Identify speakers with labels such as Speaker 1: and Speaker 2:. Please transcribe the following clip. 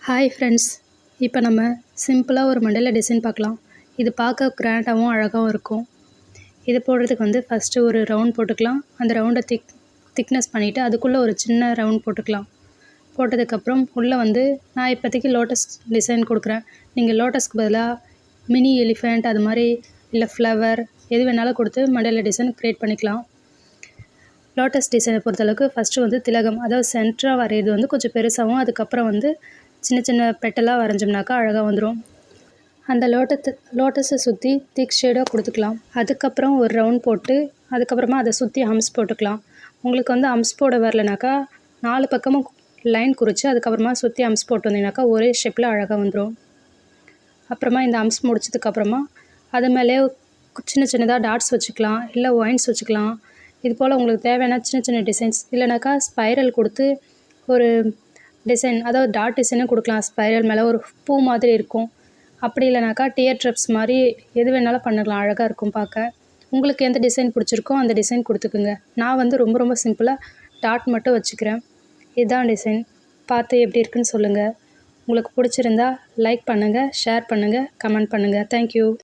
Speaker 1: Hi friends, இப்போ நம்ம சிம்பிளாக ஒரு மண்டேலா டிசைன் பார்க்கலாம். இது பார்க்க கிராண்டாகவும் அழகாகவும் இருக்கும். இது போடுறதுக்கு ஃபஸ்ட்டு ஒரு ரவுண்ட் போட்டுக்கலாம். அந்த ரவுண்டை திக்னஸ் பண்ணிவிட்டு அதுக்குள்ளே ஒரு சின்ன ரவுண்ட் போட்டுக்கலாம். போட்டதுக்கப்புறம் உள்ளே நான் இப்போதைக்கு லோட்டஸ் டிசைன் கொடுக்குறேன். நீங்கள் லோட்டஸ்க்கு பதிலாக மினி எலிஃபெண்ட் அது மாதிரி இல்லை ஃப்ளவர் எது வேணாலும் கொடுத்து மண்டேலா டிசைன் க்ரியேட் பண்ணிக்கலாம். லோட்டஸ் டிசைனை பொறுத்தளவுக்கு ஃபஸ்ட்டு திலகம், அதாவது சென்டராக வரைகிறது கொஞ்சம் பெருசாகவும், அதுக்கப்புறம் சின்ன சின்ன பெட்டலாக வரைஞ்சோம்னாக்கா அழகாக வந்துடும். அந்த லோட்டஸை சுற்றி திக் ஷேடாக கொடுத்துக்கலாம். அதுக்கப்புறம் ஒரு ரவுண்ட் போட்டு அதுக்கப்புறமா அதை சுற்றி ஹம்ஸ் போட்டுக்கலாம். உங்களுக்கு ஹம்ஸ் போட வரலனாக்கா 4 பக்கமும் லைன் குறித்து அதுக்கப்புறமா சுற்றி ஹம்ஸ் போட்டு வந்தீங்கனாக்கா ஒரே ஷேப்பில் அழகாக வந்துடும். அப்புறமா இந்த ஹம்ஸ் முடிச்சதுக்கப்புறமா அது மேலே சின்ன சின்னதாக டாட்ஸ் வச்சுக்கலாம், இல்லை ஒயின்ஸ் வச்சுக்கலாம். இது போல் உங்களுக்கு தேவையான சின்ன சின்ன டிசைன்ஸ், இல்லைனாக்கா ஸ்பைரல் கொடுத்து ஒரு டிசைன், அதாவது டாட் டிசைனும் கொடுக்கலாம். ஸ்பைரல் மேலே ஒரு பூ மாதிரி இருக்கும். அப்படி இல்லைனாக்கா டியர் ட்ரப்ஸ் மாதிரி எது வேணாலும் பண்ணலாம், அழகாக இருக்கும் பார்க்க. உங்களுக்கு எந்த டிசைன் பிடிச்சிருக்கோ அந்த டிசைன் கொடுத்துக்குங்க. நான் ரொம்ப ரொம்ப சிம்பிளாக டாட் மட்டும் வச்சுக்கிறேன். இதுதான் டிசைன். பார்த்து எப்படி இருக்குன்னு சொல்லுங்கள். உங்களுக்கு பிடிச்சிருந்தா லைக் பண்ணுங்கள், ஷேர் பண்ணுங்கள், கமெண்ட் பண்ணுங்கள். தேங்க்யூ.